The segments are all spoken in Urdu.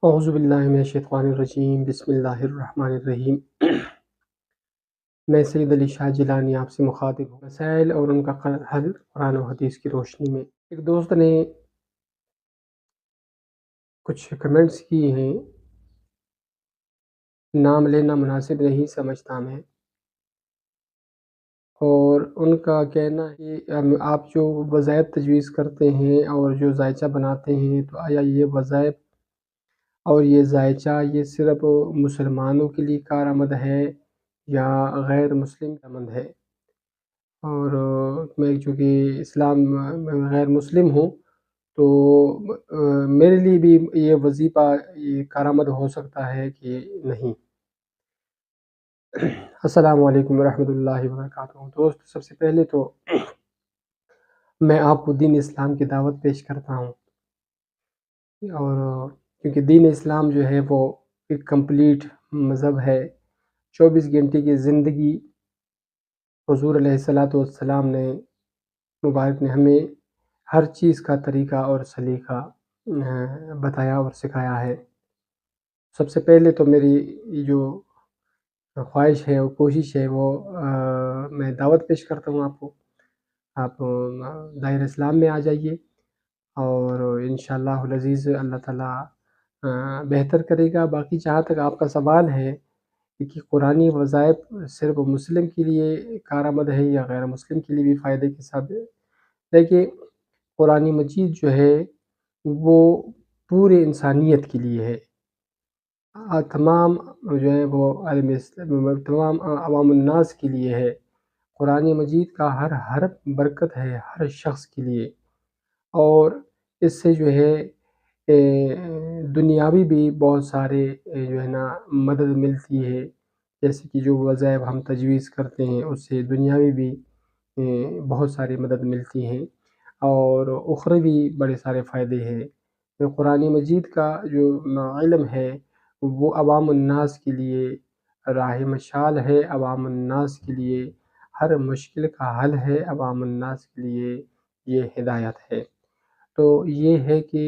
اعوذ باللہ من الشیطان الرجیم، بسم اللہ الرحمن الرحیم۔ میں سید علی شاہ جیلانی آپ سے مخاطب ہوں۔ مسائل اور ان کا حل قرآن و حدیث کی روشنی میں۔ ایک دوست نے کچھ کمنٹس کی ہیں، نام لینا مناسب نہیں سمجھتا میں، اور ان کا کہنا ہے کہ آپ جو وظائف تجویز کرتے ہیں اور جو ذائچہ بناتے ہیں، تو آیا یہ وظائف اور یہ ذائچہ یہ صرف مسلمانوں کے لیے کارآمد ہے یا غیر مسلم کارآمد ہے؟ اور میں چونکہ اسلام میں غیر مسلم ہوں، تو میرے لیے بھی یہ وظیفہ یہ کارآمد ہو سکتا ہے کہ نہیں؟ السلام علیکم ورحمۃ اللہ وبرکاتہ۔ دوست، سب سے پہلے تو میں آپ کو دین اسلام کی دعوت پیش کرتا ہوں، اور کیونکہ دین اسلام جو ہے وہ ایک کمپلیٹ مذہب ہے۔ 24 گھنٹے کی زندگی حضور علیہ السلام نے مبارک نے ہمیں ہر چیز کا طریقہ اور سلیقہ بتایا اور سکھایا ہے۔ سب سے پہلے تو میری جو خواہش ہے اور کوشش ہے وہ میں دعوت پیش کرتا ہوں آپ کو، آپ دائرہ اسلام میں آ جائیے، اور انشاءاللہ العزیز اللہ تعالیٰ بہتر کرے گا۔ باقی جہاں تک آپ کا سوال ہے کہ قرآنی وظائف صرف مسلم کے لیے کارآمد ہے یا غیر مسلم کے لیے بھی فائدے کے ساتھ ہے، دیکھیے قرآن مجید جو ہے وہ پورے انسانیت کے لیے ہے، تمام جو ہے وہ تمام عوام الناس کے لیے ہے۔ قرآن مجید کا ہر حرف برکت ہے ہر شخص کے لیے، اور اس سے جو ہے دنیاوی بھی بہت سارے جو ہے نا مدد ملتی ہے، جیسے کہ جو وظائف ہم تجویز کرتے ہیں اس سے دنیاوی بھی بہت ساری مدد ملتی ہیں، اور اخروی بڑے سارے فائدے ہیں۔ قرآن مجید کا جو علم ہے وہ عوام الناس کے لیے راہ مشال ہے، عوام الناس کے لیے ہر مشکل کا حل ہے، عوام الناس کے لیے یہ ہدایت ہے۔ تو یہ ہے کہ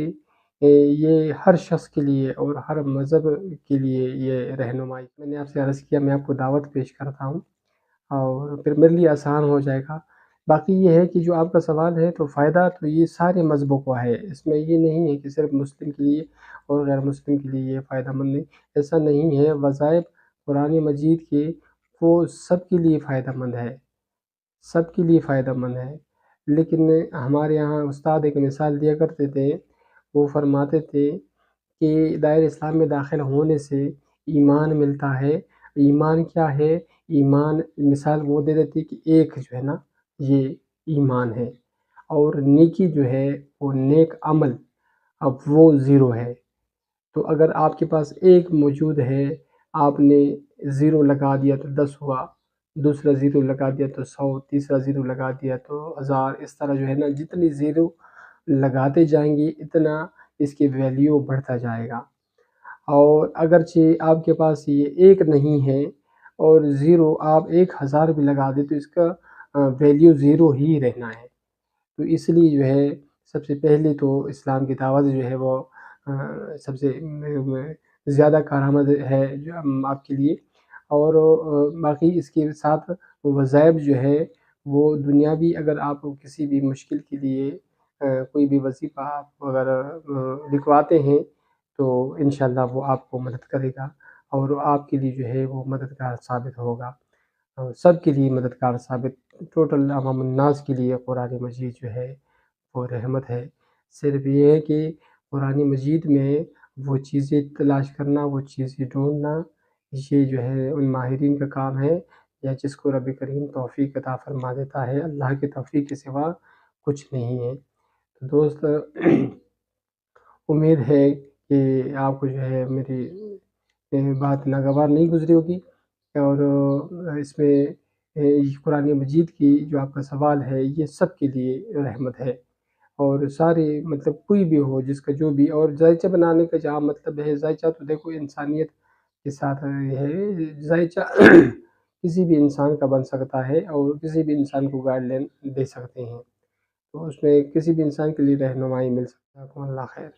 یہ ہر شخص کے لیے اور ہر مذہب کے لیے یہ رہنمائی۔ میں نے آپ سے عرض کیا میں آپ کو دعوت پیش کرتا ہوں، اور پھر میرے لیے آسان ہو جائے گا۔ باقی یہ ہے کہ جو آپ کا سوال ہے تو فائدہ تو یہ سارے مذہبوں کو ہے، اس میں یہ نہیں ہے کہ صرف مسلم کے لیے اور غیر مسلم کے لیے یہ فائدہ مند نہیں، ایسا نہیں ہے۔ وظائف قرآن مجید کے وہ سب کے لیے فائدہ مند ہے، سب کے لیے فائدہ مند ہے۔ لیکن ہمارے یہاں استاد ایک مثال دیا کرتے تھے، وہ فرماتے تھے کہ دائرہ اسلام میں داخل ہونے سے ایمان ملتا ہے۔ ایمان کیا ہے؟ ایمان مثال وہ دے دیتی کہ ایک جو ہے نا یہ ایمان ہے، اور نیکی جو ہے وہ نیک عمل، اب وہ 0 ہے۔ تو اگر آپ کے پاس ایک موجود ہے، آپ نے 0 لگا دیا تو 10 ہوا، دوسرا 0 لگا دیا تو 100، تیسرا 0 لگا دیا تو 1000، اس طرح جو ہے نا جتنی 0 لگاتے جائیں گے اتنا اس کی ویلیو بڑھتا جائے گا۔ اور اگرچہ آپ کے پاس یہ ایک نہیں ہے اور 0 آپ 1000 بھی لگا دیں تو اس کا ویلیو 0 ہی رہنا ہے۔ تو اس لیے جو ہے سب سے پہلے تو اسلام کی دعوت جو ہے وہ سب سے زیادہ کارآمد ہے جو آپ کے لیے، اور باقی اس کے ساتھ وظائف جو ہے وہ دنیاوی، اگر آپ کسی بھی مشکل کے لیے کوئی بھی وظیفہ آپ اگر لکھواتے ہیں تو انشاءاللہ وہ آپ کو مدد کرے گا، اور آپ کے لیے جو ہے وہ مددگار ثابت ہوگا، سب کے لیے مددگار ثابت، ٹوٹل عوام الناس کے لیے قرآن مجید جو ہے وہ رحمت ہے۔ صرف یہ ہے کہ قرآن مجید میں وہ چیزیں تلاش کرنا، وہ چیزیں ڈھونڈنا، یہ جو ہے ان ماہرین کا کام ہے، یا جس کو رب کریم توفیق عطا فرما دیتا ہے، اللہ کے توفیق کے سوا کچھ نہیں ہے۔ تو دوست، امید ہے کہ آپ کو جو ہے میری بات ناگوار نہیں گزری ہوگی، اور اس میں قرآن مجید کی جو آپ کا سوال ہے یہ سب کے لیے رحمت ہے، اور سارے مطلب کوئی بھی ہو جس کا جو بھی، اور ذائچہ بنانے کا جہاں مطلب ہے، ذائچہ تو دیکھو انسانیت کے ساتھ ہے، ذائچہ کسی بھی انسان کا بن سکتا ہے، اور کسی بھی انسان کو گائیڈ لائن دے سکتے ہیں، تو اس میں کسی بھی انسان کے لیے رہنمائی مل سکتا ہے۔ اللہ خیر۔